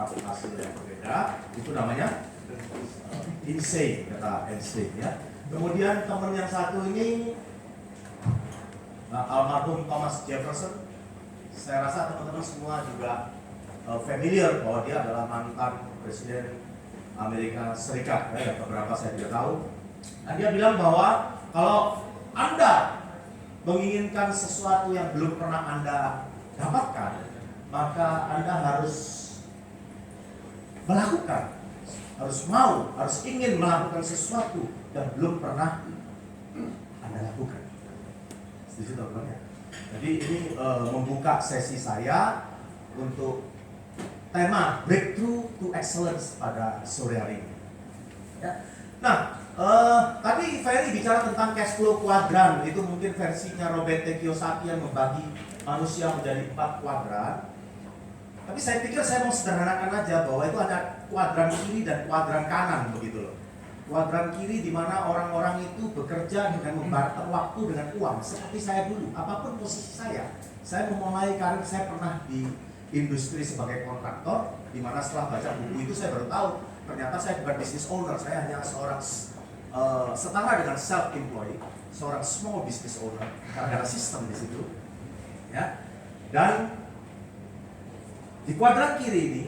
beberapa hasil yang berbeda, itu namanya insane, kata Einstein ya. Kemudian teman yang satu ini almarhum Thomas Jefferson. Saya rasa teman-teman semua juga familiar bahwa dia adalah mantan presiden Amerika Serikat ya, beberapa saya tidak tahu. Dan dia bilang bahwa kalau Anda menginginkan sesuatu yang belum pernah Anda dapatkan, maka Anda harus melakukan, harus mau, harus ingin melakukan sesuatu yang belum pernah Anda lakukan. Setuju teman-teman ya? Jadi ini membuka sesi saya untuk tema Breakthrough to Excellence pada sore hari ini. Ya. Nah, tadi Ferry bicara tentang cash flow kuadran, itu mungkin versinya Robert T. Kiyosaki yang membagi manusia menjadi 4 kuadran. Tapi saya pikir saya mau sederhanakan aja bahwa itu ada kuadran kiri dan kuadran kanan begitu loh. Kuadran kiri di mana orang-orang itu bekerja dengan membarter waktu dengan uang, seperti saya dulu. Apapun posisi saya memulai karir saya pernah di industri sebagai kontraktor, di mana setelah baca buku itu saya baru tahu ternyata saya bukan business owner, saya hanya seorang setara dengan self-employed, seorang small business owner, karena ada sistem di situ, ya. Dan di kuadran kiri ini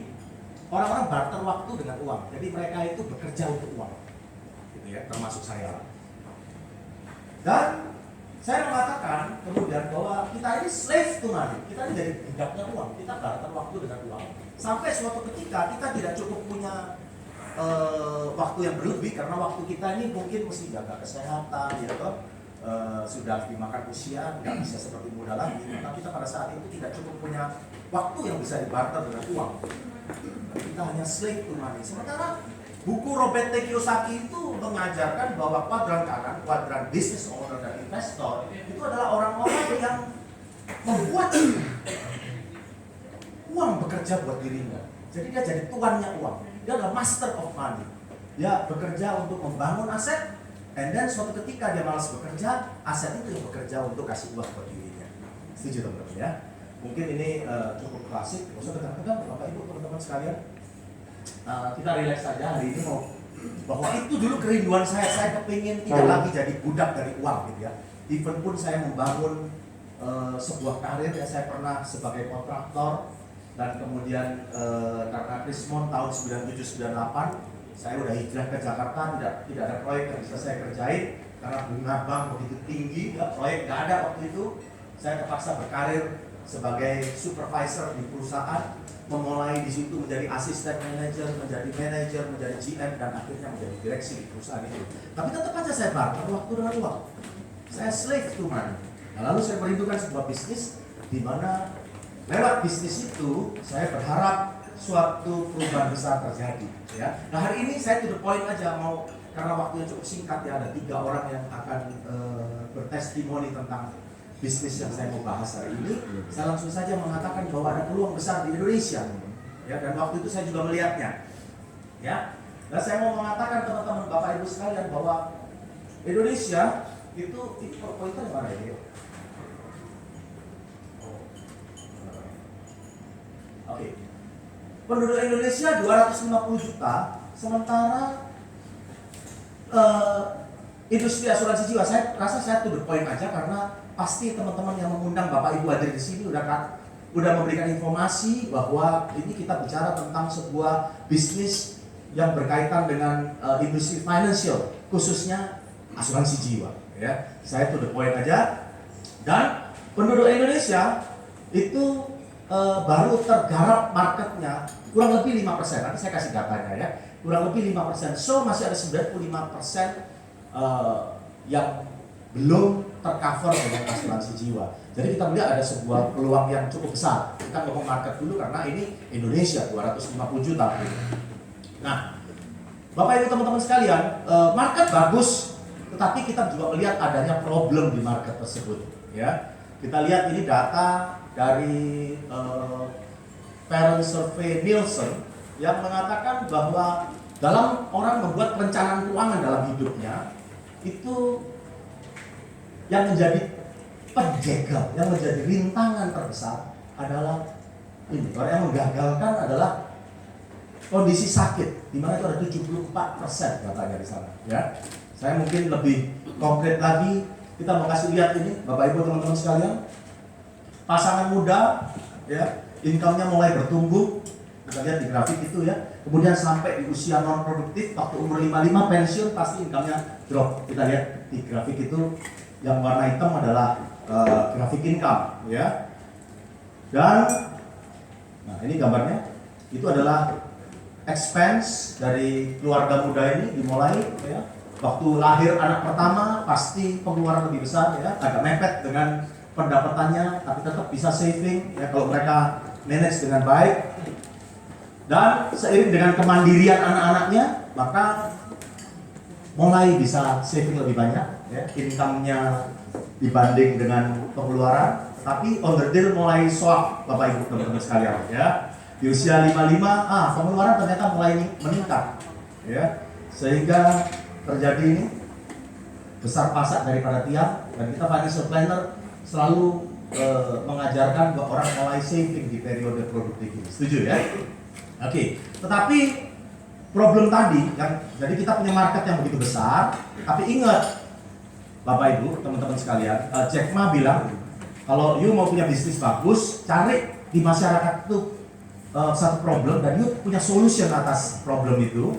orang-orang barter waktu dengan uang, jadi mereka itu bekerja untuk uang, gitu ya, termasuk saya. Dan saya mengatakan kemudian bahwa kita ini slave to money, kita ini jadi budaknya uang, kita barter waktu dengan uang. Sampai suatu ketika kita tidak cukup punya waktu yang berlebih karena waktu kita ini mungkin mesti jaga kesehatan, ya toh, sudah dimakan usia, nggak bisa seperti muda lagi. Maka kita pada saat itu tidak cukup punya waktu yang bisa dibarter dengan uang. Kita hanya slave to money. Sementara buku Robert T. Kiyosaki itu mengajarkan bahwa kuadran kanan, kuadran business owner dan investor itu adalah orang-orang yang membuat uang bekerja buat dirinya. Jadi dia jadi tuannya uang. Dia adalah master of money. Dia bekerja untuk membangun aset, and then suatu ketika dia malas bekerja, aset itu yang bekerja untuk kasih uang buat dirinya. Setuju teman-teman ya? Mungkin ini cukup klasik. Gak usah tegang-tegang, Bapak Ibu, teman-teman sekalian. Kita relax saja hari ini mau bahwa itu dulu kerinduan saya kepingin tidak lagi jadi budak dari uang gitu ya. Even pun saya membangun sebuah karir ya, saya pernah sebagai kontraktor dan kemudian karena Krismon tahun 97-98 saya udah hijrah ke Jakarta, tidak ada proyek yang bisa saya kerjain karena bunga bank begitu tinggi, ya, proyek nggak ada waktu itu. Saya terpaksa berkarir sebagai supervisor di perusahaan, memulai di situ menjadi asisten manajer, menjadi manajer, menjadi GM, dan akhirnya menjadi direksi di perusahaan itu. Tapi tetap aja saya barter waktu dengan uang. Saya slave to money. Nah, lalu saya merindukan sebuah bisnis di mana lewat bisnis itu saya berharap suatu perubahan besar terjadi. Ya. Nah hari ini saya to the point aja, mau karena waktunya cukup singkat ya, ada 3 orang yang akan bertestimoni tentang bisnis yang saya mau bahas hari ini. Saya langsung saja mengatakan bahwa ada peluang besar di Indonesia, ya, dan waktu itu saya juga melihatnya, ya. Dan saya mau mengatakan teman-teman Bapak Ibu sekalian bahwa Indonesia itu pointer mana ini? Oke. Penduduk Indonesia 250 juta, sementara industri asuransi jiwa, saya rasa saya to the point aja karena pasti teman-teman yang mengundang Bapak Ibu hadir di sini udah memberikan informasi bahwa ini kita bicara tentang sebuah bisnis yang berkaitan dengan industri financial, khususnya asuransi jiwa. Ya, saya to the point aja. Dan penduduk Indonesia itu baru tergarap marketnya kurang lebih 5%. Nanti saya kasih datanya ya, kurang lebih 5%. So masih ada 95% yang belum tercover dengan asuransi jiwa. Jadi kita melihat ada sebuah peluang yang cukup besar. Kita ngomong market dulu karena ini Indonesia 250 juta. Nah, Bapak Ibu teman-teman sekalian, market bagus, tetapi kita juga melihat adanya problem di market tersebut. Ya, kita lihat ini data dari Parent Survey Nielsen yang mengatakan bahwa dalam orang membuat perencanaan keuangan dalam hidupnya itu yang menjadi penjegal, yang menjadi rintangan terbesar adalah ini. Orang yang menggagalkan adalah kondisi sakit, di mana itu ada 74% katanya di sana. Ya, saya mungkin lebih konkret lagi, kita mau kasih lihat ini, Bapak Ibu teman-teman sekalian, pasangan muda, ya, income-nya mulai bertumbuh, kita lihat di grafik itu ya. Kemudian sampai di usia non produktif, waktu umur 55 pensiun pasti income-nya drop. Kita lihat di grafik itu, yang warna hitam adalah grafik income, ya. Dan, nah ini gambarnya, itu adalah expense dari keluarga muda ini dimulai, ya. Waktu lahir anak pertama pasti pengeluaran lebih besar, ya, agak mepet dengan pendapatannya, tapi tetap bisa saving, ya, kalau mereka manage dengan baik. Dan seiring dengan kemandirian anak-anaknya, maka mulai bisa saving lebih banyak, ya, income-nya dibanding dengan pengeluaran. Tapi on the deal mulai swap, Bapak Ibu teman-teman sekalian, ya. Di usia 55, pengeluaran ternyata mulai meningkat, ya. Sehingga terjadi ini besar pasak daripada tiang, dan kita financial planner selalu mengajarkan bahwa orang mulai saving di periode produktif ini. Setuju ya? Oke. Tetapi problem tadi, jadi kita punya market yang begitu besar, tapi ingat Bapak Ibu, teman-teman sekalian, Jack Ma bilang kalau you mau punya bisnis bagus, cari di masyarakat itu satu problem dan you punya solution atas problem itu,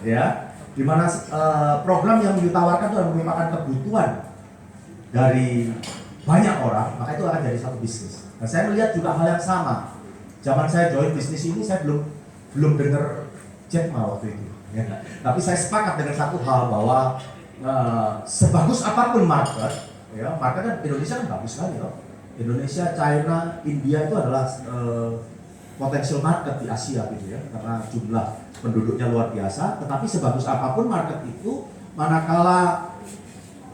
ya. Dimana program yang ditawarkan itu merupakan kebutuhan dari banyak orang, maka itu akan jadi satu bisnis. Dan saya melihat juga hal yang sama. Zaman saya join bisnis ini, saya belum dengar Jack Ma waktu itu, ya. Tapi saya sepakat dengan satu hal bahwa sebagus apapun market, ya, market kan Indonesia kan bagus sekali, loh. Indonesia, China, India itu adalah potensial market di Asia gitu ya, karena jumlah penduduknya luar biasa. Tetapi sebagus apapun market itu, manakala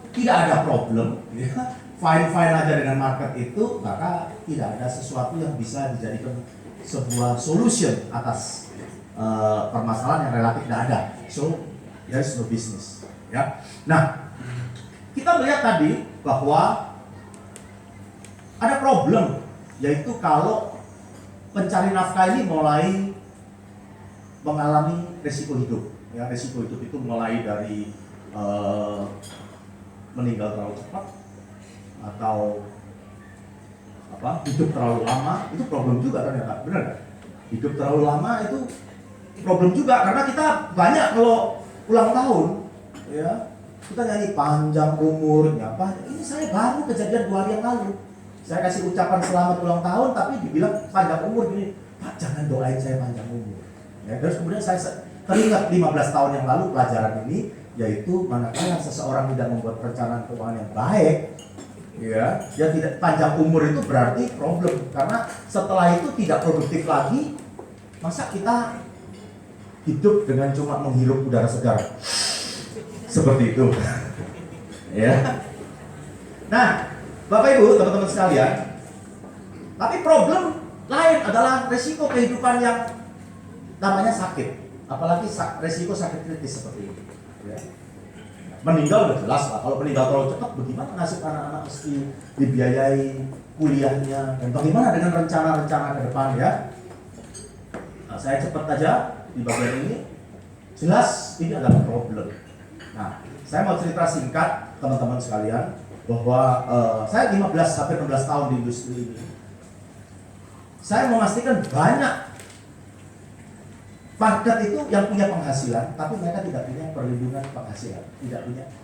tidak ada problem, ya, fine aja dengan market itu, maka tidak ada sesuatu yang bisa dijadikan sebuah solution atas permasalahan yang relatif tidak ada. So there is no business, ya. Nah, kita melihat tadi bahwa ada problem, yaitu kalau pencari nafkah ini mulai mengalami resiko hidup. Ya, resiko hidup itu mulai dari meninggal terlalu cepat atau hidup terlalu lama, itu problem juga ternyata, benar nggak? Hidup terlalu lama itu problem juga, karena kita banyak kalau ulang tahun, ya, kita nyanyi panjang umurnya, ini saya baru kejadian 2 hari yang lalu. Saya kasih ucapan selamat ulang tahun, tapi dibilang panjang umur gini, Pak jangan doain saya panjang umur. Ya, terus kemudian saya teringat 15 tahun yang lalu pelajaran ini, yaitu manakala seseorang tidak membuat perencanaan keuangan yang baik, ya, dia tidak panjang umur itu berarti problem, karena setelah itu tidak produktif lagi. Masa kita hidup dengan cuma menghirup udara segar seperti itu, ya. Nah, Bapak Ibu, teman-teman sekalian, tapi problem lain adalah resiko kehidupan yang namanya sakit, apalagi resiko sakit kritis seperti ini. Ya. Meninggal udah jelas lah, kalau meninggal terlalu cepat, bagaimana nasib anak-anak mesti dibiayai kuliahnya, dan bagaimana dengan rencana-rencana ke depan, ya. Nah, saya cepat aja di bagian ini, jelas ini adalah problem. Nah, saya mau cerita singkat teman-teman sekalian, bahwa saya 15-16 tahun di industri ini. Saya memastikan banyak market itu yang punya penghasilan, tapi mereka tidak punya perlindungan penghasilan, tidak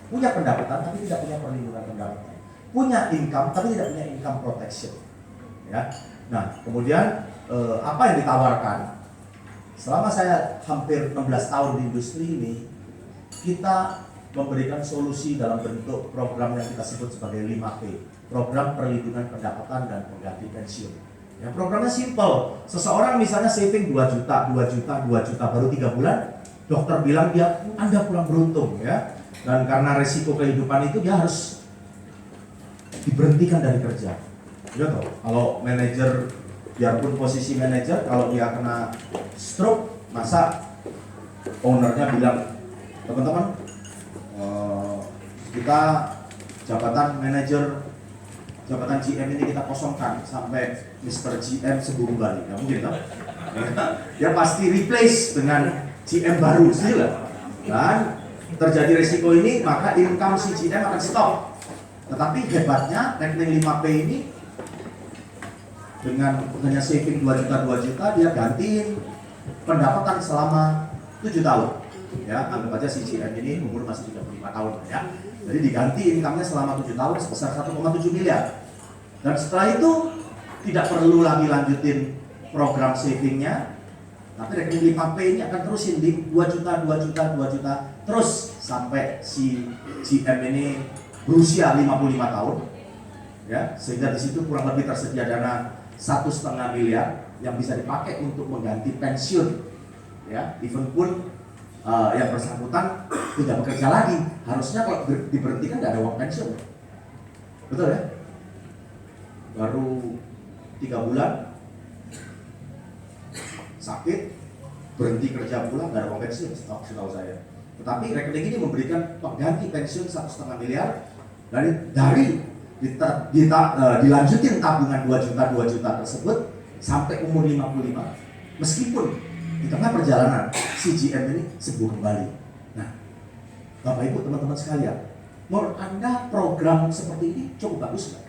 punya pendapatan, tapi tidak punya perlindungan pendapatan, punya income, tapi tidak punya income protection, ya. Nah, kemudian apa yang ditawarkan? Selama saya hampir 16 tahun di industri ini, kita memberikan solusi dalam bentuk program yang kita sebut sebagai 5P, program perlindungan pendapatan dan pengganti pensiun. Ya, programnya simple. Seseorang misalnya saving 2 juta, baru 3 bulan, dokter bilang Anda pulang beruntung, ya. Dan karena resiko kehidupan itu dia harus diberhentikan dari kerja. Ya toh, kalau manajer, biarpun posisi manajer, kalau dia kena stroke, masa ownernya bilang, teman-teman, kita jabatan manajer, jabatan GM ini kita kosongkan sampai Mr. GM sembuh kembali, nggak mungkin kan? Dia pasti replace dengan GM baru, setuju nggak? Dan terjadi resiko ini, maka income si GM akan stop. Tetapi hebatnya rekening 5P ini dengan hanya saving 2 juta, dia gantiin pendapatan selama 7 tahun. Ya, anggap aja si GM ini umur masih 35 tahun ya. Jadi diganti income-nya selama 7 tahun sebesar 1,7 miliar. Dan setelah itu tidak perlu lagi lanjutin program savingnya, tapi rekening 5P ini akan terusin di 2 juta terus sampai si GM ini berusia 55 tahun ya, sehingga di situ kurang lebih tersedia dana 1,5 miliar yang bisa dipakai untuk mengganti pensiun ya, even pun yang bersangkutan tidak bekerja lagi. Harusnya kalau diberhentikan tidak ada uang pensiun, betul ya? Baru 3 bulan sakit, berhenti kerja pula, nggak ada uang pensiun setahu saya. Tetapi rekening ini memberikan pengganti pensiun 1,5 miliar dari dilanjutin tabungan 2 juta tersebut sampai umur 55, meskipun di tengah perjalanan si GM ini sembuh kembali. Nah, Bapak Ibu teman-teman sekalian, menurut Anda program seperti ini cukup bagus nggak?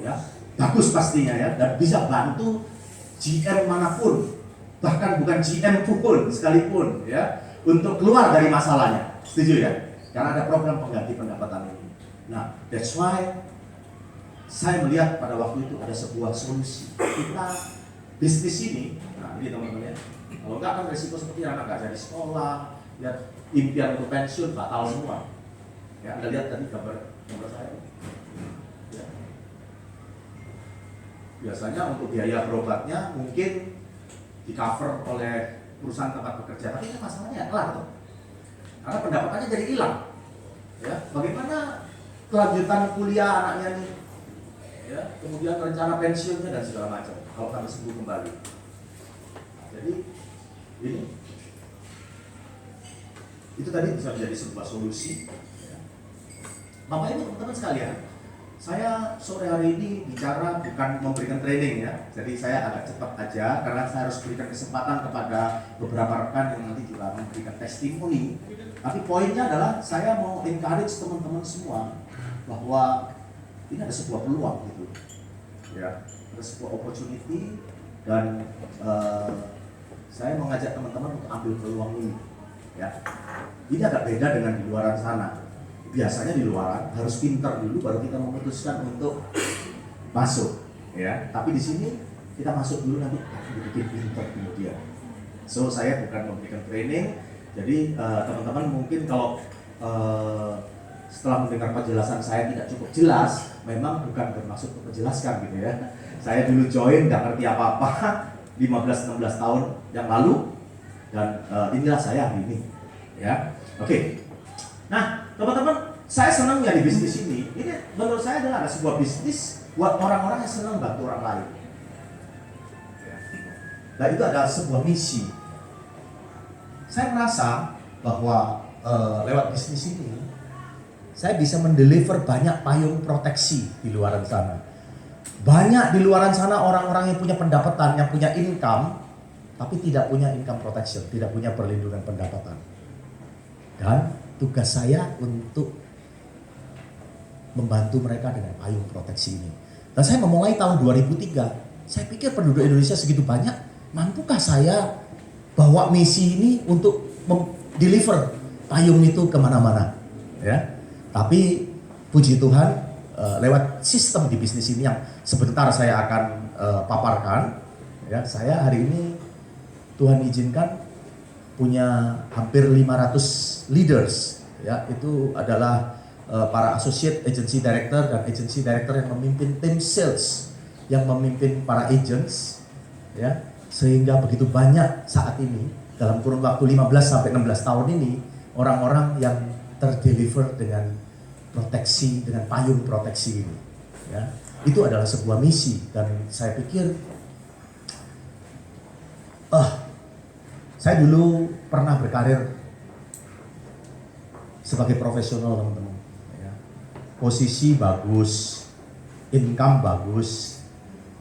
Ya, bagus pastinya ya, dan bisa bantu GM manapun, bahkan bukan GM pun sekalipun ya, untuk keluar dari masalahnya. Setuju ya? Karena ada program pengganti pendapatan ini. Nah, that's why saya melihat pada waktu itu ada sebuah solusi. Kita bisnis ini, nah ini teman-teman ya, kalau enggak kan resiko seperti anak nggak jadi sekolah, lihat impian untuk pensiun batal semua. Ya, Anda lihat tadi gambar saya. Ya. Biasanya untuk biaya berobatnya mungkin di cover oleh perusahaan tempat bekerja, tapi ini masalahnya kelar tuh, karena pendapatannya jadi hilang. Ya, bagaimana kelanjutan kuliah anaknya nih? Ya, kemudian rencana pensiunnya dan segala macam kalau kami sembuh kembali. Jadi ini itu tadi bisa menjadi sebuah solusi. Ya. Bapak Ibu teman-teman sekalian, saya sore hari ini bicara bukan memberikan training ya. Jadi saya agak cepat aja karena saya harus berikan kesempatan kepada beberapa rekan yang nanti juga memberikan testimoni. Tapi poinnya adalah saya mau encourage teman-teman semua bahwa ini ada sebuah peluang gitu, ya, ada sebuah opportunity dan saya mengajak teman-teman untuk ambil peluang ini, ya. Ini agak beda dengan di luar sana. Biasanya di luar harus pintar dulu baru kita memutuskan untuk masuk, ya. Tapi di sini kita masuk dulu nanti bikin pintar kemudian. So saya bukan memberikan training, jadi teman-teman mungkin kalau setelah mendengar penjelasan saya tidak cukup jelas, memang bukan bermaksud untuk menjelaskan gitu ya. Saya dulu join nggak ngerti apa-apa 15-16 tahun yang lalu, dan inilah saya hari ini ya. Oke. Nah teman-teman, saya senang ya di bisnis ini. Ini menurut saya adalah sebuah bisnis buat orang-orang yang senang bantu orang lain. Nah itu adalah sebuah misi. Saya merasa bahwa lewat bisnis ini saya bisa mendeliver banyak payung proteksi di luaran sana. Banyak di luaran sana orang-orang yang punya pendapatan, yang punya income, tapi tidak punya income protection, tidak punya perlindungan pendapatan. Dan tugas saya untuk membantu mereka dengan payung proteksi ini. Dan saya memulai tahun 2003. Saya pikir penduduk Indonesia segitu banyak, mampukah saya bawa misi ini untuk deliver payung itu kemana-mana? Ya. Tapi puji Tuhan lewat sistem di bisnis ini yang sebentar saya akan paparkan, ya, saya hari ini Tuhan izinkan punya hampir 500 leaders, ya, itu adalah para associate agency director dan agency director yang memimpin tim sales, yang memimpin para agents, ya, sehingga begitu banyak saat ini dalam kurun waktu 15 sampai 16 tahun ini orang-orang yang terdeliver dengan proteksi, dengan payung proteksi ini, ya. Itu adalah sebuah misi dan saya pikir saya dulu pernah berkarir sebagai profesional, teman-teman, ya. Posisi bagus, income bagus,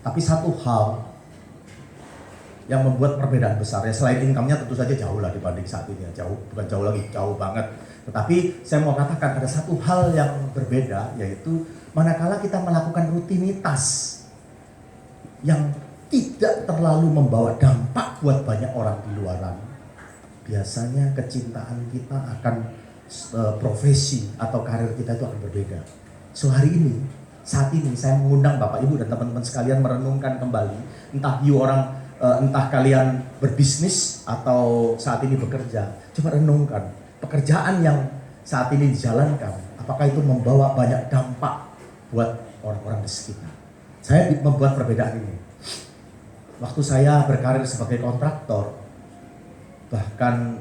tapi satu hal yang membuat perbedaan besar ya. Selain income-nya tentu saja jauh lah dibanding saat ini ya, jauh, bukan jauh lagi, jauh banget. Tetapi saya mau katakan ada satu hal yang berbeda, yaitu manakala kita melakukan rutinitas yang tidak terlalu membawa dampak buat banyak orang di luaran, biasanya kecintaan kita akan profesi atau karir kita itu akan berbeda. So hari ini, saat ini saya mengundang Bapak Ibu dan teman-teman sekalian merenungkan kembali, entah kalian berbisnis atau saat ini bekerja, coba renungkan pekerjaan yang saat ini dijalankan, apakah itu membawa banyak dampak buat orang-orang di sekitar. Saya membuat perbedaan ini. Waktu saya berkarir sebagai kontraktor, bahkan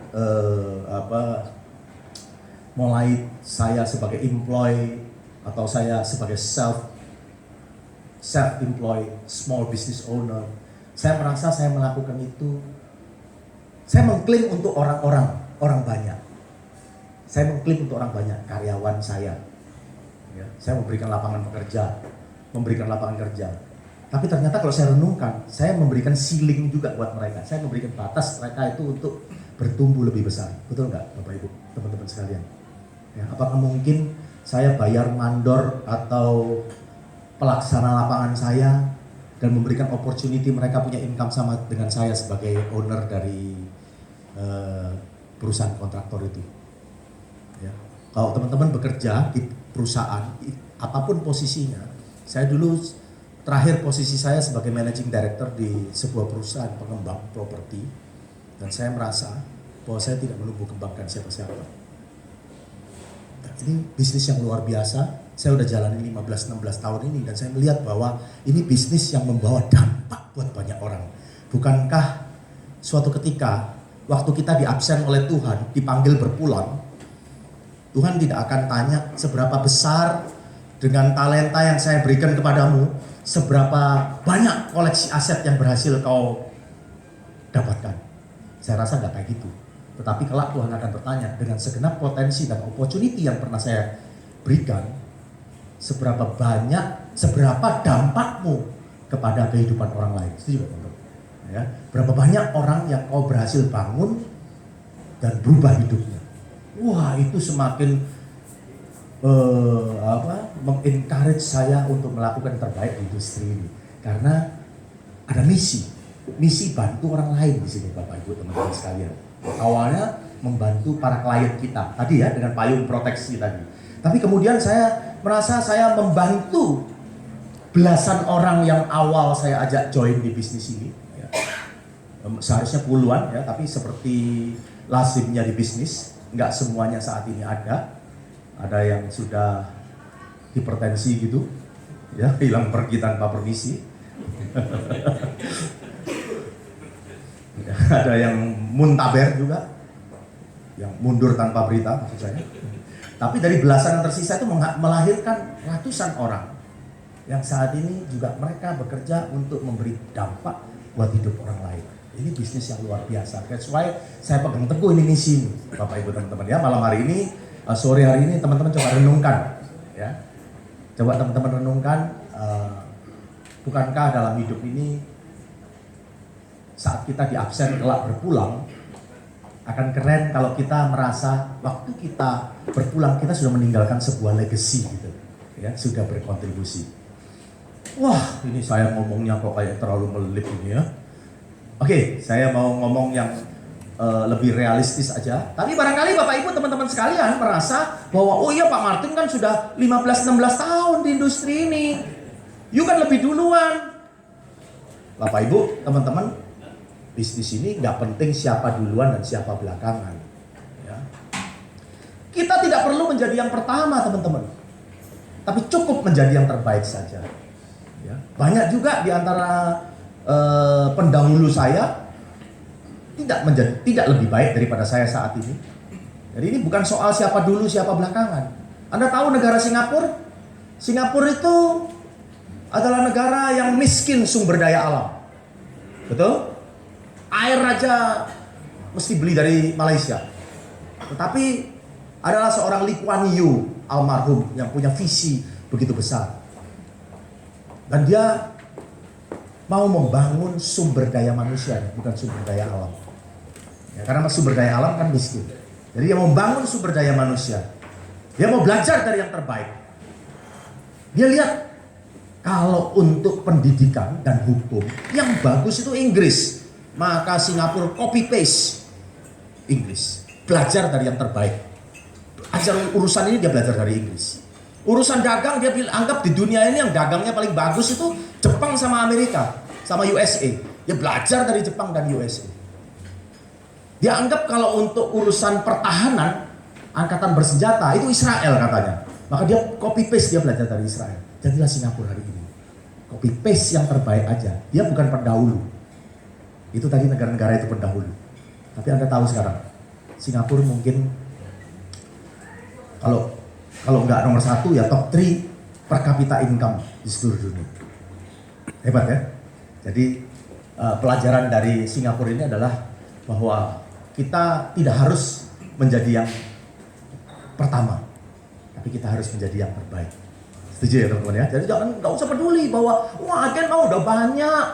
mulai saya sebagai employee atau saya sebagai self-employed small business owner, saya merasa saya melakukan itu, saya mengklaim untuk orang banyak. Saya mengklaim untuk orang banyak, karyawan saya. Ya, saya memberikan lapangan kerja. Tapi ternyata kalau saya renungkan, saya memberikan ceiling juga buat mereka. Saya memberikan batas mereka itu untuk bertumbuh lebih besar. Betul nggak Bapak Ibu, teman-teman sekalian? Ya, apakah mungkin saya bayar mandor atau pelaksana lapangan saya dan memberikan opportunity mereka punya income sama dengan saya sebagai owner dari perusahaan kontraktor itu? Ya. Kalau teman-teman bekerja di perusahaan, apapun posisinya, saya dulu terakhir posisi saya sebagai managing director di sebuah perusahaan pengembang properti, dan saya merasa bahwa saya tidak menumbuh kembangkan siapa-siapa. Ini bisnis yang luar biasa, saya udah jalani 15-16 tahun ini, dan saya melihat bahwa ini bisnis yang membawa dampak buat banyak orang. Bukankah suatu ketika waktu kita diabsen oleh Tuhan, dipanggil berpulang, Tuhan tidak akan tanya seberapa besar dengan talenta yang saya berikan kepadamu, seberapa banyak koleksi aset yang berhasil kau dapatkan. Saya rasa nggak kayak gitu. Tetapi kelak Tuhan akan bertanya, dengan segenap potensi dan opportunity yang pernah saya berikan, seberapa dampakmu kepada kehidupan orang lain. Setuju Bapak? Ya, berapa banyak orang yang kau berhasil bangun dan berubah hidupnya. Wah, itu semakin mengencourage saya untuk melakukan yang terbaik di industri ini. Karena ada misi bantu orang lain di sini Bapak Ibu teman-teman sekalian. Awalnya membantu para klien kita tadi ya, dengan payung proteksi tadi. Tapi kemudian saya merasa saya membantu belasan orang yang awal saya ajak join di bisnis ini. Ya. Seharusnya puluhan ya, tapi seperti lazimnya di bisnis, nggak semuanya saat ini ada. Ada yang sudah hipertensi gitu, ya, hilang pergi tanpa permisi. Ada yang muntaber juga, yang mundur tanpa berita maksud saya. Tapi dari belasan yang tersisa itu melahirkan ratusan orang yang saat ini juga mereka bekerja untuk memberi dampak buat hidup orang lain. Ini bisnis yang luar biasa. That's why saya pegang teguh ini misi, Bapak Ibu teman-teman ya. Malam hari ini, sore hari ini teman-teman coba renungkan ya. Coba teman-teman renungkan, bukankah dalam hidup ini saat kita di absen kelak berpulang, akan keren kalau kita merasa waktu kita berpulang kita sudah meninggalkan sebuah legacy gitu ya, sudah berkontribusi. Wah, ini saya ngomongnya kok kayak terlalu melip ini ya. Oke, saya mau ngomong yang lebih realistis aja. Tapi barangkali Bapak Ibu teman-teman sekalian merasa bahwa oh iya Pak Martin kan sudah 15-16 tahun di industri ini, you kan lebih duluan. Bapak Ibu teman-teman, bisnis ini nggak penting siapa duluan dan siapa belakangan. Ya. Kita tidak perlu menjadi yang pertama teman-teman, tapi cukup menjadi yang terbaik saja. Ya. Banyak juga di antara pendahulu saya tidak lebih baik daripada saya saat ini. Jadi ini bukan soal siapa dulu siapa belakangan. Anda tahu negara Singapura? Singapura itu adalah negara yang miskin sumber daya alam. Betul? Air aja mesti beli dari Malaysia. Tetapi adalah seorang Lee Kuan Yew almarhum yang punya visi begitu besar. Dan dia mau membangun sumber daya manusia, bukan sumber daya alam. Ya, karena sumber daya alam kan miskin. Jadi dia mau membangun sumber daya manusia. Dia mau belajar dari yang terbaik. Dia lihat kalau untuk pendidikan dan hukum yang bagus itu Inggris, maka Singapura copy paste Inggris. Belajar dari yang terbaik. Ajar urusan ini dia belajar dari Inggris. Urusan dagang dia anggap di dunia ini yang dagangnya paling bagus itu Jepang sama Amerika, sama USA. Dia belajar dari Jepang dan USA. Dia anggap kalau untuk urusan pertahanan, angkatan bersenjata itu Israel katanya. Maka dia copy paste, dia belajar dari Israel. Jadilah Singapura hari ini. Copy paste yang terbaik aja. Dia bukan pendahulu. Itu tadi negara-negara itu pendahulu. Tapi Anda tahu sekarang, Singapura mungkin kalau nggak nomor 1 ya top 3 per capita income di seluruh dunia. Hebat ya. Jadi pelajaran dari Singapura ini adalah bahwa kita tidak harus menjadi yang pertama, tapi kita harus menjadi yang terbaik. Setuju ya teman-teman ya? Jadi nggak usah peduli bahwa wah agen udah banyak.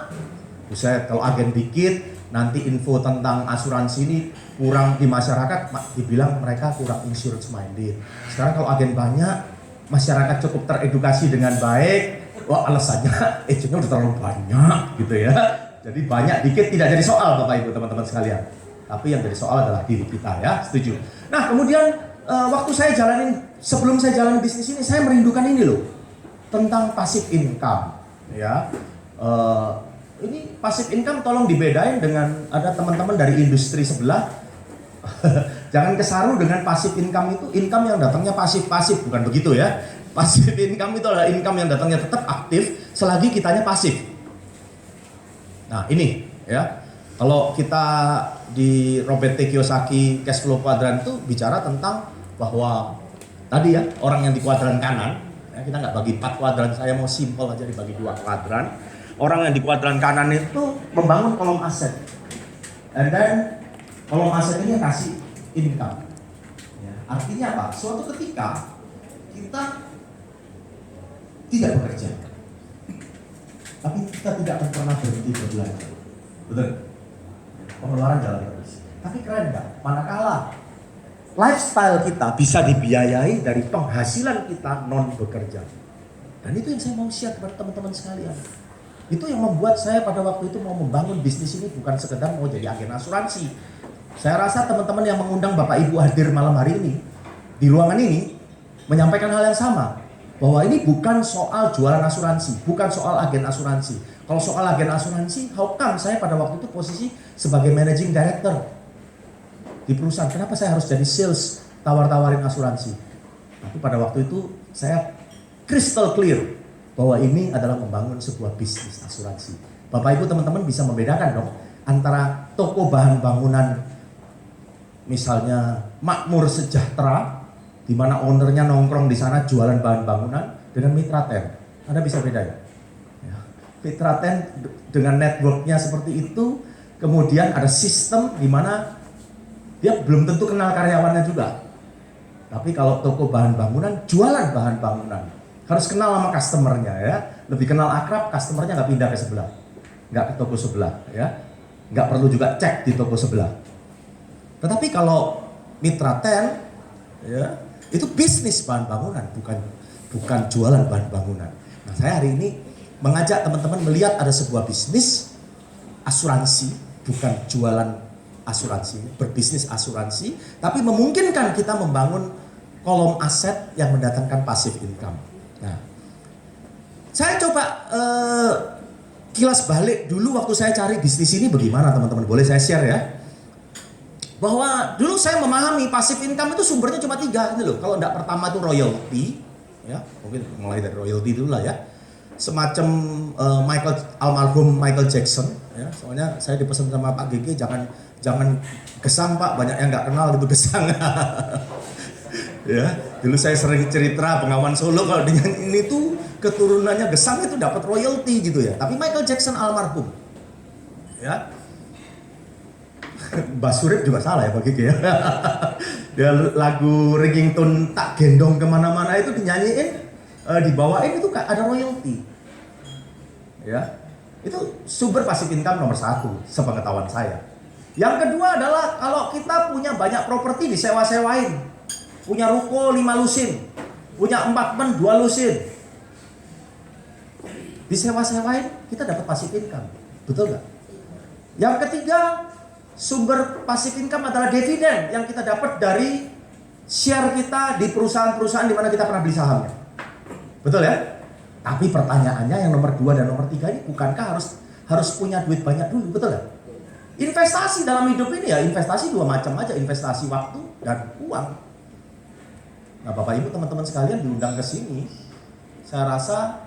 Buset, kalau agen dikit, nanti info tentang asuransi ini kurang di masyarakat, dibilang mereka kurang insurance minded. Sekarang kalau agen banyak, masyarakat cukup teredukasi dengan baik, wah alasannya agentnya udah terlalu banyak gitu ya. Jadi banyak dikit tidak jadi soal Bapak Ibu teman-teman sekalian. Tapi yang jadi soal adalah diri kita ya, setuju. Nah kemudian waktu saya sebelum saya jalanin bisnis ini, saya merindukan ini loh, tentang passive income ya. Ini passive income tolong dibedain dengan ada teman-teman dari industri sebelah. Jangan kesaru dengan passive income itu income yang datangnya pasif-pasif, bukan begitu ya. Passive income itu adalah income yang datangnya tetap aktif selagi kitanya pasif. Nah ini ya, kalau kita di Robert T. Kiyosaki Cash Flow Quadrant itu bicara tentang bahwa tadi ya orang yang di kuadran kanan, ya, kita nggak bagi 4 kuadran, saya mau simple aja dibagi 2 kuadran. Orang yang di kuadran kanan itu membangun kolom aset, and then kolom aset ini yang kasih income. Ya, artinya apa? Suatu ketika kita tidak bekerja, tapi kita tidak akan pernah berhenti berbelanja. Betul? Pengeluaran jalan terus. Tapi keren nggak? Manakala lifestyle kita bisa dibiayai dari penghasilan kita non bekerja. Dan itu yang saya mau share kepada teman-teman sekalian. Itu yang membuat saya pada waktu itu mau membangun bisnis ini bukan sekedar mau jadi agen asuransi. Saya rasa teman-teman yang mengundang Bapak Ibu hadir malam hari ini di ruangan ini menyampaikan hal yang sama. Bahwa ini bukan soal jualan asuransi, bukan soal agen asuransi. Kalau soal agen asuransi, how come saya pada waktu itu posisi sebagai managing director di perusahaan. Kenapa saya harus jadi sales tawar-tawarin asuransi? Tapi pada waktu itu saya crystal clear bahwa ini adalah membangun sebuah bisnis asuransi. Bapak Ibu teman-teman bisa membedakan dong antara toko bahan bangunan misalnya Makmur Sejahtera di mana ownernya nongkrong di sana jualan bahan bangunan dengan Mitra Ten. Anda bisa beda ya? Mitra Ten dengan networknya seperti itu, kemudian ada sistem di mana dia belum tentu kenal karyawannya juga. Tapi kalau toko bahan bangunan, jualan bahan bangunan, harus kenal sama customernya ya. Lebih kenal akrab, customernya nggak pindah ke sebelah, nggak ke toko sebelah ya. Nggak perlu juga cek di toko sebelah. Tetapi kalau Mitra Ten ya, itu bisnis bahan bangunan, bukan jualan bahan bangunan. Nah, saya hari ini mengajak teman-teman melihat ada sebuah bisnis asuransi, bukan jualan asuransi, berbisnis asuransi, tapi memungkinkan kita membangun kolom aset yang mendatangkan passive income. Nah, saya coba kilas balik dulu waktu saya cari bisnis ini bagaimana teman-teman, boleh saya share ya? Bahwa dulu saya memahami passive income itu sumbernya cuma 3 ini loh. Kalau enggak pertama itu royalty, ya mungkin mulai dari royalty dulu lah ya. Semacam almarhum Michael Jackson, ya. Soalnya saya dipesan sama Pak GG jangan gesang Pak, banyak yang nggak kenal gitu gesang. Ya, dulu saya sering cerita Bengawan Solo kalau dengan ini tuh keturunannya gesang itu dapat royalty gitu ya. Tapi Michael Jackson almarhum, ya. Basurip juga salah ya Pak Gigi ya. Dia lagu Ringing Tone Tak Gendong Kemana-mana itu dinyanyiin, dibawain itu ada royalty. Ya. Itu sumber passive income nomor 1 sepengetahuan saya. Yang kedua adalah kalau kita punya banyak properti disewa-sewain. Punya ruko 5 lusin, punya apartemen 2 lusin. Disewa-sewain kita dapat passive income. Betul nggak? Yang ketiga, sumber passive income adalah dividen yang kita dapat dari share kita di perusahaan-perusahaan di mana kita pernah beli sahamnya. Betul ya? Tapi pertanyaannya yang nomor 2 dan nomor 3 ini bukankah harus punya duit banyak dulu, betul ya? Investasi dalam hidup ini ya investasi 2 macam aja, investasi waktu dan uang. Nah, Bapak Ibu teman-teman sekalian diundang ke sini, saya rasa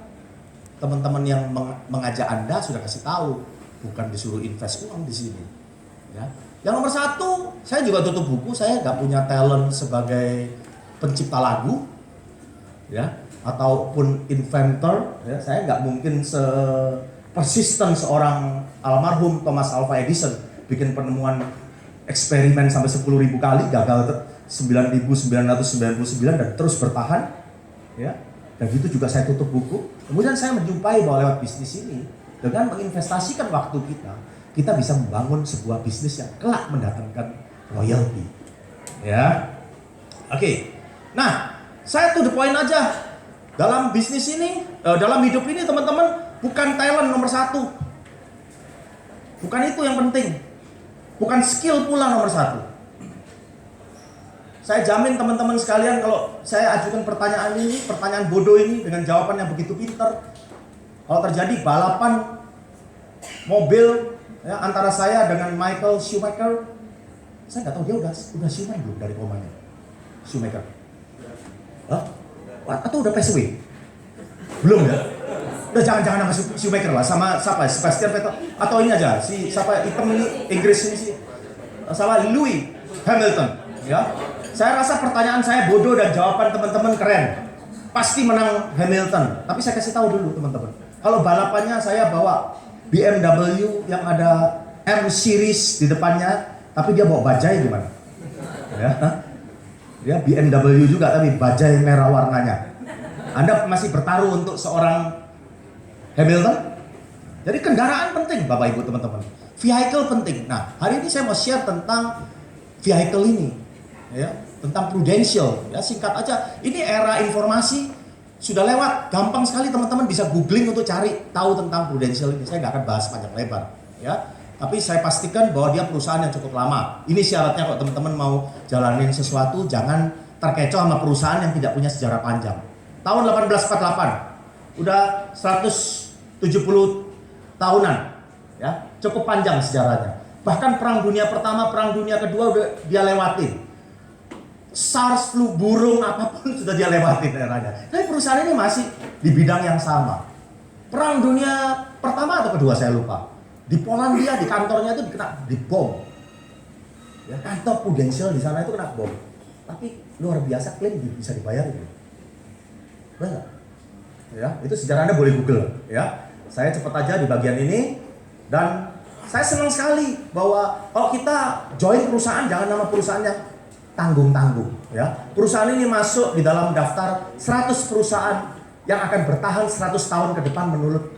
teman-teman yang mengajak Anda sudah kasih tahu, bukan disuruh invest uang di sini. Ya. Yang nomor 1, saya juga tutup buku, saya nggak punya talent sebagai pencipta lagu, ya. Ataupun inventor, ya, saya nggak mungkin persisten seorang almarhum Thomas Alva Edison bikin penemuan eksperimen sampai 10.000 kali gagal 9.999 dan terus bertahan, ya. Dan itu juga saya tutup buku. Kemudian saya menjumpai bahwa lewat bisnis ini dengan menginvestasikan waktu kita bisa membangun sebuah bisnis yang kelak mendatangkan royalti, ya. Oke. Nah, saya to the point aja. Dalam bisnis ini, dalam hidup ini teman-teman, bukan talent nomor 1. Bukan itu yang penting. Bukan skill pula nomor 1. Saya jamin teman-teman sekalian kalau saya ajukan pertanyaan ini, pertanyaan bodoh ini dengan jawaban yang begitu pintar. Kalau terjadi balapan mobil ya, antara saya dengan Michael Schumacher, saya nggak tahu dia udah siuman belum dari komanya. Schumacher. Hah? Atau udah PSW? Belum ya? Udah jangan nama Schumacher lah, sama siapa? Sebastian Vettel atau ini aja si siapa hitam ini Inggris ini sih, sama Lewis Hamilton, ya. Saya rasa pertanyaan saya bodoh dan jawaban teman-teman keren. Pasti menang Hamilton. Tapi saya kasih tahu dulu teman-teman. Kalau balapannya saya bawa BMW yang ada M series di depannya, tapi dia bawa bajai gimana? Ya. Ya BMW juga tapi bajai merah warnanya. Anda masih bertaruh untuk seorang Hamilton? Jadi kendaraan penting Bapak Ibu teman-teman. Vehicle penting. Nah, hari ini saya mau share tentang vehicle ini. Ya, tentang prudential. Ya, singkat aja. Ini era informasi sudah lewat. Gampang sekali teman-teman bisa googling untuk cari tahu tentang prudential ini. Saya nggak akan bahas panjang lebar. Ya. Tapi saya pastikan bahwa dia perusahaan yang cukup lama. Ini syaratnya kalau teman-teman mau jalanin sesuatu, jangan terkecoh sama perusahaan yang tidak punya sejarah panjang. Tahun 1848, udah 170 tahunan, ya, cukup panjang sejarahnya. Bahkan Perang Dunia Pertama, Perang Dunia Kedua udah dia lewatin. SARS, flu burung, apapun sudah dia lewatin eranya. Tapi perusahaan ini masih di bidang yang sama. Perang Dunia Pertama atau Kedua saya lupa. Di Polandia, di kantornya itu kena dibom. Ya, kantor Prudential di sana itu kena bom. Tapi luar biasa klaim bisa dibayar gitu. Benar? Ya, itu sejarahnya boleh Google. Ya, saya cepat aja di bagian ini dan saya senang sekali bahwa kalau kita join perusahaan jangan nama perusahaan yang tanggung-tanggung. Ya, perusahaan ini masuk di dalam daftar 100 perusahaan yang akan bertahan 100 tahun ke depan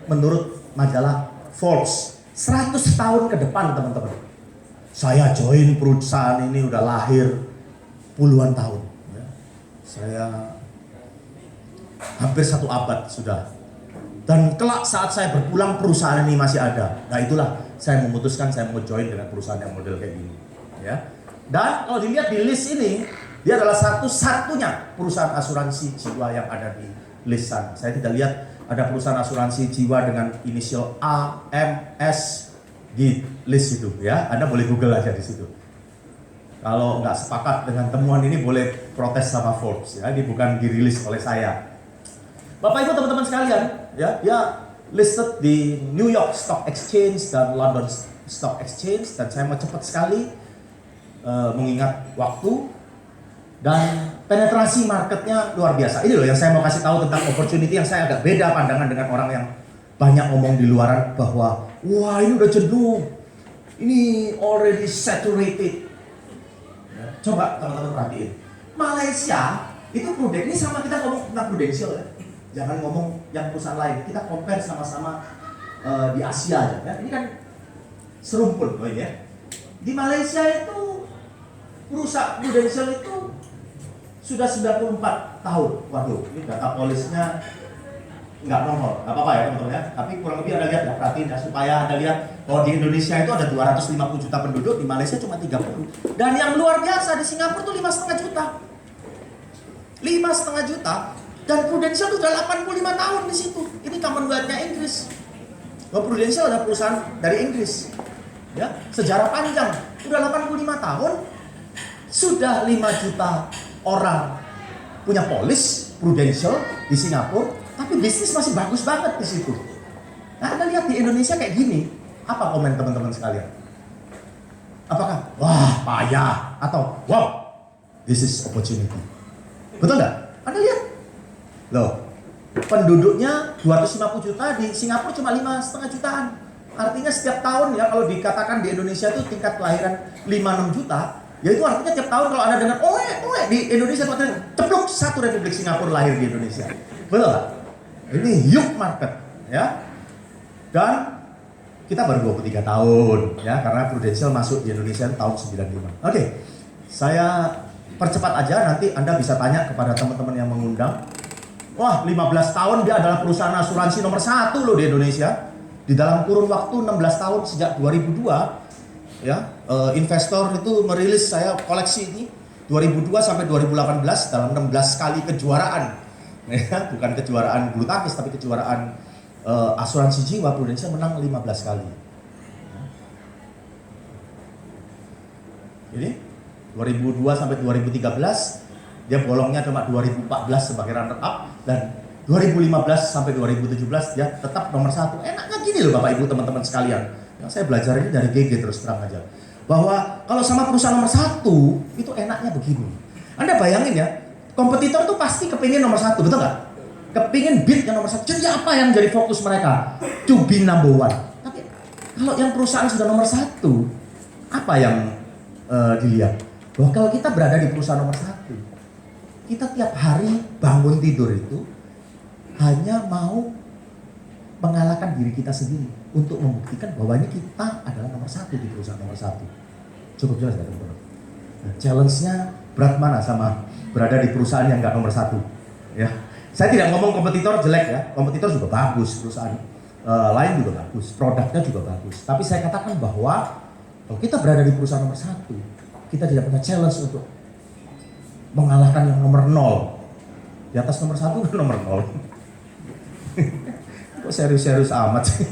menurut majalah Forbes. 100 tahun ke depan teman-teman. Saya join perusahaan ini udah lahir puluhan tahun. Ya. Saya hampir 1 abad sudah. Dan kelak saat saya berpulang perusahaan ini masih ada. Nah itulah saya memutuskan saya mau join dengan perusahaan yang model kayak gini. Ya. Dan kalau dilihat di list ini, dia adalah satu-satunya perusahaan asuransi jiwa yang ada di list sana. Saya tidak lihat ada perusahaan asuransi jiwa dengan inisial A, M, S di list itu, ya. Anda boleh Google aja di situ. Kalau nggak sepakat dengan temuan ini boleh protes sama Forbes, ya. Ini bukan dirilis oleh saya. Bapak Ibu teman-teman sekalian, ya, dia listed di New York Stock Exchange dan London Stock Exchange dan saya mau cepat sekali mengingat waktu. Dan penetrasi marketnya luar biasa. Ini loh yang saya mau kasih tahu tentang opportunity yang saya agak beda pandangan dengan orang yang banyak ngomong di luaran bahwa wah ini udah jenuh, ini already saturated. Ya, coba teman-teman perhatiin, Malaysia itu Prudent ini sama kita ngomong tentang Prudential ya. Jangan ngomong yang perusahaan lain. Kita compare sama-sama di Asia aja ya. Ini kan serumpun ya. Di Malaysia itu perusahaan Prudential itu sudah 94 tahun. Waduh, ini data polisnya nggak nongol, nggak apa-apa ya teman-teman ya. Tapi kurang lebih Anda lihat ya, perhatiin ya, supaya Anda lihat bahwa di Indonesia itu ada 250 juta penduduk, di Malaysia cuma 30. Dan yang luar biasa di Singapura tuh 5,5 juta. 5,5 juta. Dan Prudential itu udah 85 tahun di situ. Ini Commonwealth-nya Inggris. Bahwa Prudential ada perusahaan dari Inggris. Ya, sejarah panjang. Udah 85 tahun, sudah 5 juta orang punya polis Prudential di Singapura, tapi bisnis masih bagus banget di situ. Nah, Anda lihat di Indonesia kayak gini, apa komen teman-teman sekalian? Apakah wah payah atau wow this is opportunity? Betul nggak? Anda lihat, loh, penduduknya 250 juta, di Singapura cuma 5,5 jutaan. Artinya setiap tahun ya, kalau dikatakan di Indonesia itu tingkat kelahiran 5-6 juta, ya itu artinya tiap tahun kalau Anda dengar oe di Indonesia itu artinya cepluk satu Republik Singapura lahir di Indonesia. Betul nggak? Ini huge market ya. Dan kita baru 23 tahun ya, karena Prudential masuk di Indonesia tahun 95. Oke. Saya percepat aja, nanti Anda bisa tanya kepada teman-teman yang mengundang. Wah, 15 tahun dia adalah perusahaan asuransi nomor 1 loh di Indonesia. Di dalam kurun waktu 16 tahun sejak 2002 ya, investor itu merilis, saya koleksi ini 2002 sampai 2018 dalam 16 kali kejuaraan ya, bukan kejuaraan bulu tangkis tapi kejuaraan asuransi jiwa, Prudential menang 15 kali. Ini 2002 sampai 2013 dia bolongnya cuma 2014 sebagai runner up, dan 2015 sampai 2017 dia tetap nomor 1. Enaknya gini loh Bapak Ibu teman-teman sekalian. Yang saya belajar ini dari GG terus terang aja. Bahwa kalau sama perusahaan nomor 1 itu enaknya begini. Anda bayangin ya, kompetitor tuh pasti kepingin nomor 1, betul nggak? Kepingin beat yang nomor 1. Jadi apa yang jadi fokus mereka? To be number 1. Tapi kalau yang perusahaan sudah nomor 1, apa yang dilihat? Bahwa kalau kita berada di perusahaan nomor 1, kita tiap hari bangun tidur itu hanya mau mengalahkan diri kita sendiri untuk membuktikan bahwa ini kita adalah nomor 1 di perusahaan nomor 1. Cukup jelas ya teman-teman? Nah, challenge-nya berat mana sama berada di perusahaan yang nggak nomor 1? Ya, saya tidak ngomong kompetitor jelek ya, kompetitor juga bagus, perusahaan lain juga bagus, produknya juga bagus. Tapi saya katakan bahwa kalau kita berada di perusahaan nomor 1, kita tidak punya challenge untuk mengalahkan yang nomor 0. Di atas nomor 1 kan nomor 0. Kok serius-serius amat sih?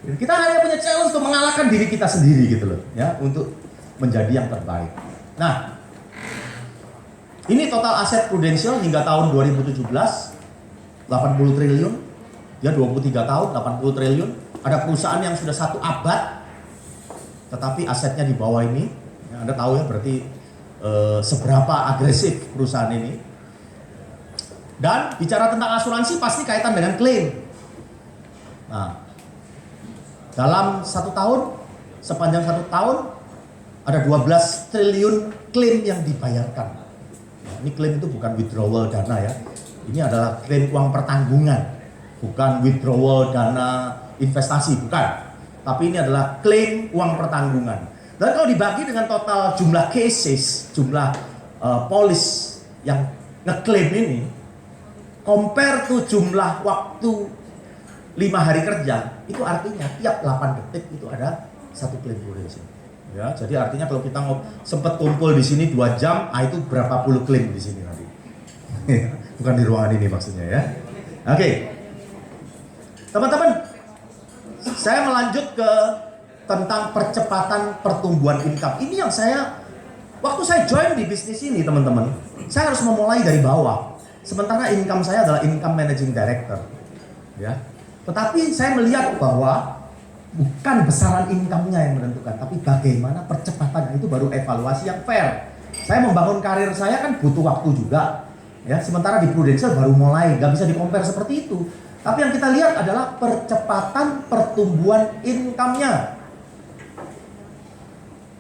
Kita hanya punya challenge untuk mengalahkan diri kita sendiri gitu loh ya, untuk menjadi yang terbaik. Nah, ini total aset Prudential hingga tahun 2017 80 triliun. Ya 23 tahun 80 triliun. Ada perusahaan yang sudah 1 abad tetapi asetnya di bawah ini. Ya, Anda tahu ya berarti seberapa agresif perusahaan ini. Dan bicara tentang asuransi pasti kaitan dengan klaim. Nah, dalam 1 tahun, sepanjang 1 tahun ada 12 triliun klaim yang dibayarkan. Nah, ini klaim itu bukan withdrawal dana ya. Ini adalah klaim uang pertanggungan, bukan withdrawal dana investasi, bukan. Tapi ini adalah klaim uang pertanggungan. Dan kalau dibagi dengan total jumlah cases, jumlah polis yang ngeklaim ini, compare to jumlah waktu 5 hari kerja, itu artinya tiap 8 detik itu ada 1 klaim Prudential. Ya, jadi artinya kalau kita sempat kumpul di sini 2 jam, itu berapa puluh klaim di sini nanti. Bukan di ruangan ini maksudnya ya. Oke. Teman-teman, saya melanjut ke tentang percepatan pertumbuhan income. Ini yang waktu saya join di bisnis ini teman-teman, saya harus memulai dari bawah. Sementara income saya adalah income managing director, ya. Tetapi saya melihat bahwa bukan besaran income-nya yang menentukan, tapi bagaimana percepatannya, itu baru evaluasi yang fair. Saya membangun karir saya kan butuh waktu juga, ya. Sementara di Prudential baru mulai, nggak bisa di-compare seperti itu. Tapi yang kita lihat adalah percepatan pertumbuhan income-nya,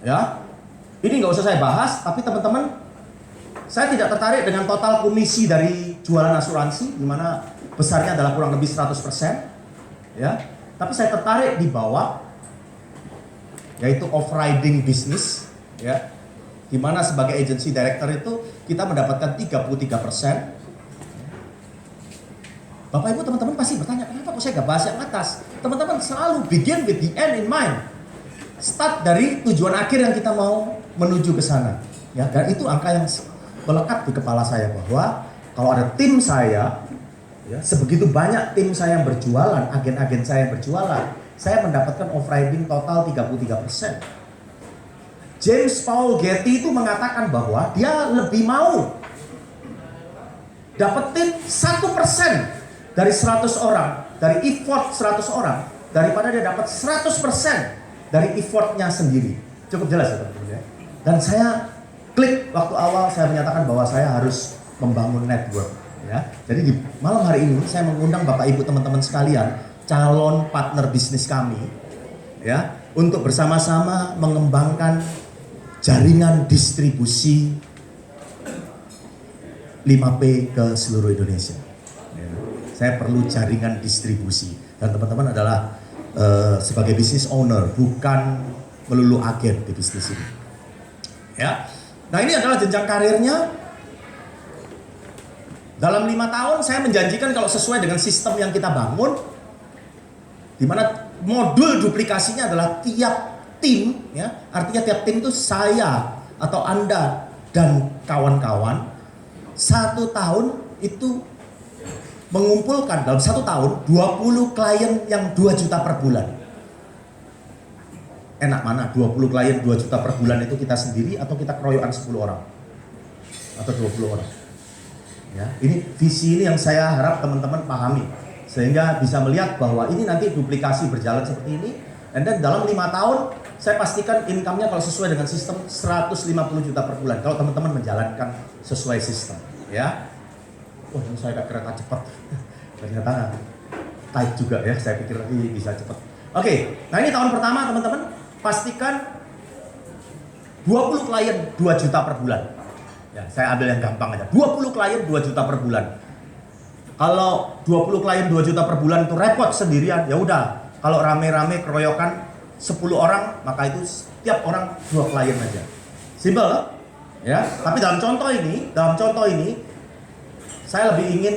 ya. Ini nggak usah saya bahas, tapi teman-teman, saya tidak tertarik dengan total komisi dari jualan asuransi, di mana besarnya adalah kurang lebih 100%, ya. Tapi saya tertarik di bawah, yaitu off-riding business, ya, di mana sebagai agency director itu kita mendapatkan 33%. Bapak Ibu teman-teman pasti bertanya, kenapa kok saya gak bahas yang atas? Teman-teman selalu begin with the end in mind. Start dari tujuan akhir yang kita mau menuju ke sana. Ya, dan itu angka yang melekat di kepala saya bahwa kalau ada tim saya, ya, sebegitu banyak tim saya yang berjualan, agen-agen saya yang berjualan, saya mendapatkan off-riding total 33%. James Paul Getty itu mengatakan bahwa dia lebih mau dapetin 1% dari 100 orang, dari effort 100 orang, daripada dia dapat 100% dari effortnya sendiri. Cukup jelas ya teman-teman ya. Dan saya klik waktu awal saya menyatakan bahwa saya harus membangun network. Ya. Jadi di malam hari ini saya mengundang Bapak Ibu teman-teman sekalian, calon partner bisnis kami, ya, untuk bersama-sama mengembangkan jaringan distribusi 5P ke seluruh Indonesia. Ya. Saya perlu jaringan distribusi dan teman-teman adalah sebagai business owner, bukan melulu agen di bisnis ini. Ya. Nah, ini adalah jenjang karirnya. Dalam 5 tahun saya menjanjikan kalau sesuai dengan sistem yang kita bangun, di mana modul duplikasinya adalah tiap tim, ya, artinya tiap tim itu saya atau Anda dan kawan-kawan 1 tahun itu mengumpulkan dalam 1 tahun 20 klien yang 2 juta per bulan. Enak mana 20 klien 2 juta per bulan itu kita sendiri atau kita keroyokan 10 orang atau 20 orang. Ya, ini visi ini yang saya harap teman-teman pahami sehingga bisa melihat bahwa ini nanti duplikasi berjalan seperti ini. Dan dalam 5 tahun saya pastikan income-nya kalau sesuai dengan sistem 150 juta per bulan kalau teman-teman menjalankan sesuai sistem, ya. Wah, ini saya agak kereta cepat. Ternyata tight juga ya, saya pikir tadi bisa cepat. Oke, nah ini tahun pertama teman-teman, pastikan 20 klien 2 juta per bulan. Ya, saya ambil yang gampang aja. 20 klien 2 juta per bulan. Kalau 20 klien 2 juta per bulan itu repot sendirian, ya udah. Kalau rame-rame keroyokan 10 orang, maka itu setiap orang 2 klien aja. Simple, ya. Tapi dalam contoh ini saya lebih ingin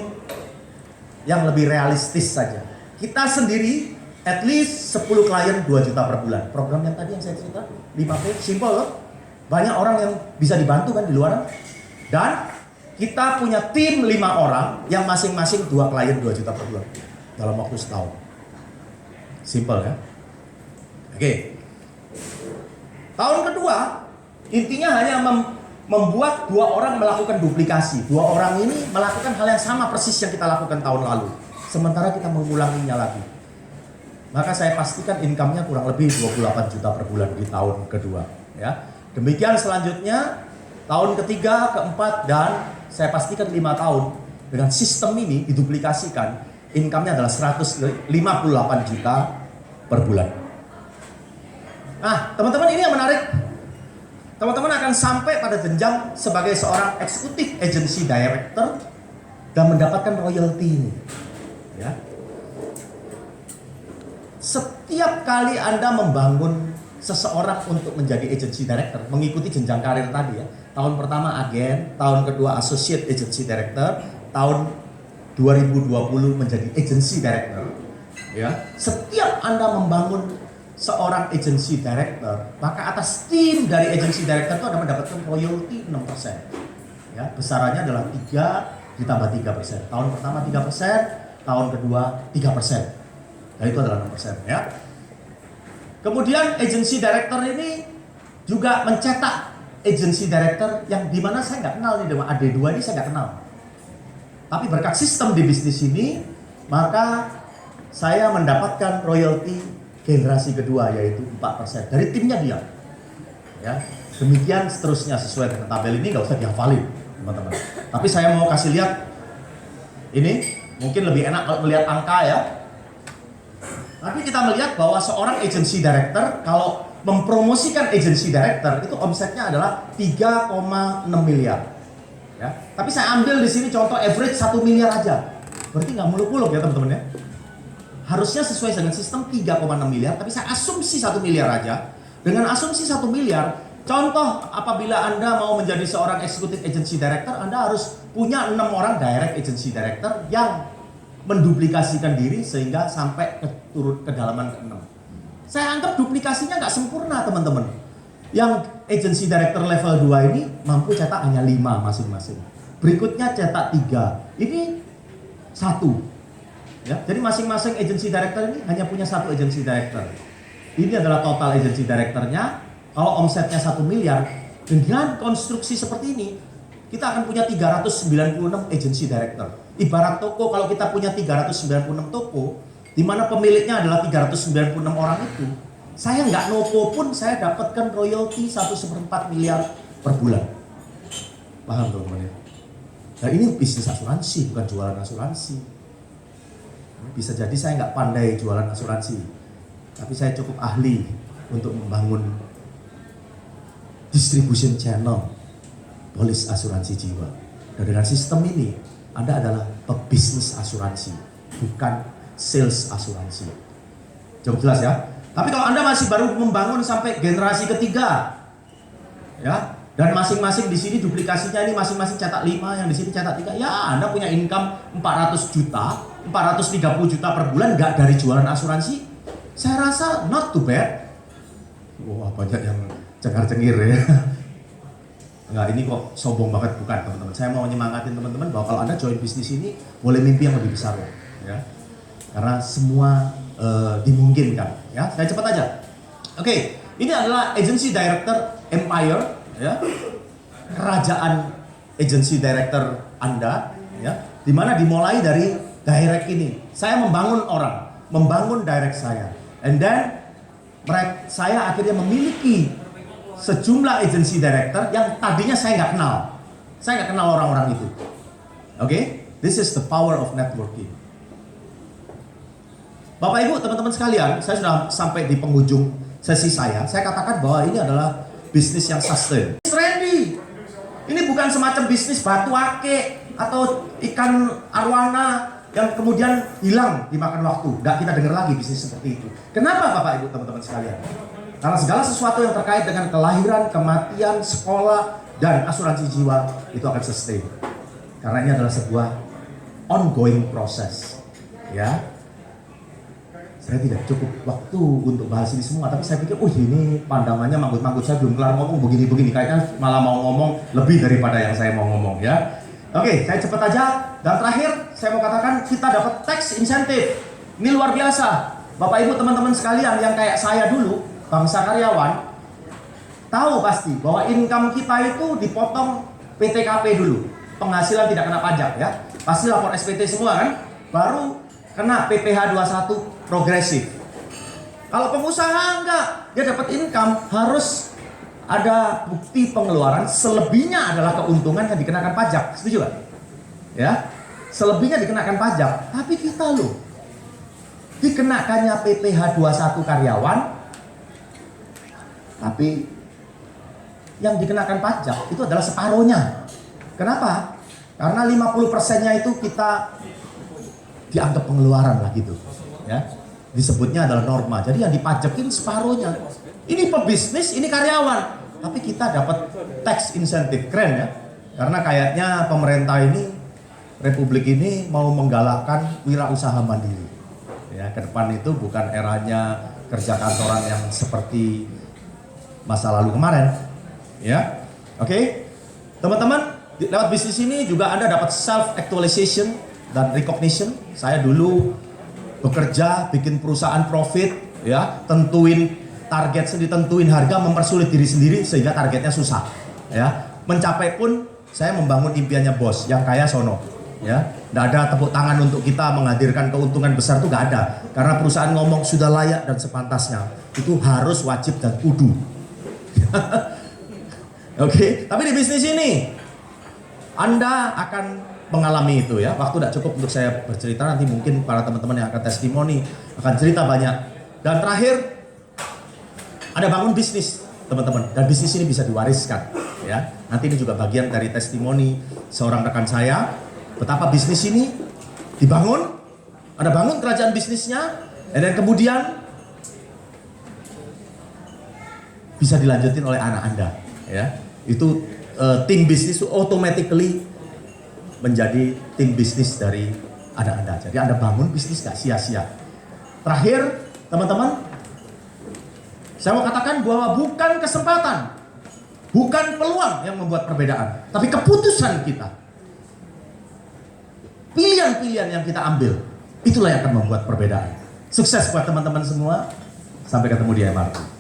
yang lebih realistis saja. Kita sendiri at least 10 klien 2 juta per bulan. Program yang tadi yang saya cerita 5P, simple loh. Banyak orang yang bisa dibantu kan di luar. Dan kita punya tim 5 orang yang masing-masing 2 klien 2 juta per bulan dalam waktu setahun. Simple ya. Oke. Tahun kedua intinya hanya membuat 2 orang melakukan duplikasi. 2 orang ini melakukan hal yang sama persis yang kita lakukan tahun lalu. Sementara kita mengulanginya lagi. Maka saya pastikan income-nya kurang lebih 28 juta per bulan di tahun kedua. Ya. Demikian selanjutnya tahun ketiga, keempat, dan saya pastikan 5 tahun dengan sistem ini diduplikasikan, income-nya adalah 158 juta per bulan. Nah, teman-teman ini yang menarik. Teman-teman akan sampai pada jenjang sebagai seorang eksekutif agency director dan mendapatkan royalty ini. Ya. Setiap kali Anda membangun seseorang untuk menjadi agency director, mengikuti jenjang karir tadi ya. Tahun pertama agen, tahun kedua associate agency director, tahun 2020 menjadi agency director. Ya. Setiap Anda membangun seorang agency director, maka atas tim dari agency director itu Anda mendapatkan royalty 6%. Ya, besarannya adalah 3 ditambah 3%. Tahun pertama 3%, tahun kedua 3%. Dan itu adalah 6%, ya. Kemudian agency director ini juga mencetak agency director yang dimana saya nggak kenal nih, dengan AD2 ini saya nggak kenal. Tapi berkat sistem di bisnis ini, maka saya mendapatkan royalty generasi kedua yaitu 4% dari timnya dia. Ya, demikian seterusnya sesuai dengan tabel ini, nggak usah dihafalin teman-teman. Tapi saya mau kasih lihat ini, mungkin lebih enak kalau melihat angka ya. Tapi kita melihat bahwa seorang agency director kalau mempromosikan agency director itu omsetnya adalah 3,6 miliar. Ya, tapi saya ambil di sini contoh average 1 miliar aja. Berarti nggak muluk-muluk ya teman-teman ya. harusnya sesuai dengan sistem 3,6 miliar, tapi saya asumsi 1 miliar aja. Dengan asumsi 1 miliar, contoh apabila Anda mau menjadi seorang executive agency director, Anda harus punya 6 orang direct agency director yang menduplikasikan diri sehingga sampai turun kedalaman ke-6. Saya anggap duplikasinya nggak sempurna, teman-teman. Yang agency director level 2 ini mampu cetak hanya 5 masing-masing. Berikutnya cetak 3. Ini 1. Ya, jadi masing-masing agency director ini hanya punya 1 agency director. Ini adalah total agency directornya. Kalau omsetnya 1 miliar, dengan konstruksi seperti ini, kita akan punya 396 agency director. Ibarat toko, kalau kita punya 396 toko, di mana pemiliknya adalah 396 orang itu, saya nggak nopo pun saya dapatkan royalti 1/4 miliar per bulan. Paham teman-teman ya? Nah ini bisnis asuransi, bukan jualan asuransi. Bisa jadi saya nggak pandai jualan asuransi, tapi saya cukup ahli untuk membangun distribution channel polis asuransi jiwa. Dan dengan sistem ini, Anda adalah pebisnis asuransi, bukan sales asuransi. Cukup jelas ya? Tapi kalau Anda masih baru membangun sampai generasi ketiga, ya, dan masing-masing di sini duplikasinya ini masing-masing cetak 5, yang di sini cetak 3, ya Anda punya income 400 juta, 430 juta per bulan, nggak dari jualan asuransi, saya rasa not too bad. Wah, banyak yang cengar-cengir ya. Enggak, ini kok sombong banget, bukan teman-teman. Saya mau nyemangatin teman-teman bahwa kalau Anda join bisnis ini, boleh mimpi yang lebih besar ya. Karena semua dimungkinkan ya. Saya cepat aja. Oke, ini adalah agency director empire ya. Kerajaan agency director Anda ya. Dimana dimulai dari direct ini. Saya membangun orang, membangun direct saya. And then saya akhirnya memiliki sejumlah agency director yang tadinya saya nggak kenal. Saya nggak kenal orang-orang itu. Oke, this is the power of networking. Bapak Ibu, teman-teman sekalian, saya sudah sampai di penghujung sesi saya. Saya katakan bahwa ini adalah bisnis yang sustain. Ready. Ini bukan semacam bisnis batu ake atau ikan arwana yang kemudian hilang dimakan waktu. Nggak kita dengar lagi bisnis seperti itu. Kenapa Bapak Ibu, teman-teman sekalian? Karena segala sesuatu yang terkait dengan kelahiran, kematian, sekolah, dan asuransi jiwa itu akan sustain. Karena ini adalah sebuah ongoing proses. Ya. Saya tidak cukup waktu untuk bahas ini semua, tapi saya pikir, ini pandangannya manggut-manggut, saya belum kelar ngomong begini-begini, kayaknya malah mau ngomong lebih daripada yang saya mau ngomong ya. Oke, saya cepat aja. Dan terakhir, saya mau katakan kita dapat tax incentive. Ini luar biasa. Bapak Ibu teman-teman sekalian yang kayak saya dulu, bangsa karyawan, tahu pasti bahwa income kita itu dipotong PTKP dulu. Penghasilan tidak kena pajak ya. Pasti lapor SPT semua kan? Baru kena PPh 21 progresif. Kalau pengusaha enggak, dia dapat income harus ada bukti pengeluaran, selebihnya adalah keuntungan yang dikenakan pajak. Setuju gak? Ya, selebihnya dikenakan pajak. Tapi kita loh, dikenakannya PPh 21 karyawan, tapi yang dikenakan pajak itu adalah separuhnya. Kenapa? Karena 50%-nya itu kita dianggap pengeluaran lah gitu. Ya, disebutnya adalah norma. Jadi yang dipajakin separuhnya. Ini pebisnis, ini karyawan, tapi kita dapat tax incentive. Keren ya. Karena kayaknya pemerintah ini, republik ini mau menggalakkan wirausaha mandiri. Ya, ke depan itu bukan eranya kerja kantoran yang seperti masa lalu kemarin. Ya. Oke. Teman-teman, lewat bisnis ini juga Anda dapat self actualization dan recognition. Saya dulu bekerja, bikin perusahaan profit, ya, tentuin target sendiri, tentuin harga, mempersulit diri sendiri sehingga targetnya susah, ya. Mencapai pun saya membangun impiannya bos yang kaya sono, ya. Nggak ada tepuk tangan untuk kita menghadirkan keuntungan besar, itu nggak ada. Karena perusahaan ngomong sudah layak dan sepantasnya, itu harus, wajib dan kudu. Oke, tapi di bisnis ini Anda akan mengalami itu ya. Waktu tidak cukup untuk saya bercerita, nanti mungkin para teman-teman yang akan testimoni akan cerita banyak. Dan terakhir, ada bangun bisnis teman-teman, dan bisnis ini bisa diwariskan ya. Nanti ini juga bagian dari testimoni seorang rekan saya, betapa bisnis ini dibangun Anda bangun kerajaan bisnisnya, dan kemudian bisa dilanjutin oleh anak Anda, ya. Itu tim bisnis automatically menjadi tim bisnis dari anak Anda. Jadi Anda bangun bisnis gak sia-sia. Terakhir, teman-teman, saya mau katakan bahwa bukan kesempatan, bukan peluang yang membuat perbedaan, tapi keputusan kita. Pilihan-pilihan yang kita ambil, itulah yang akan membuat perbedaan. Sukses buat teman-teman semua. Sampai ketemu di MRT.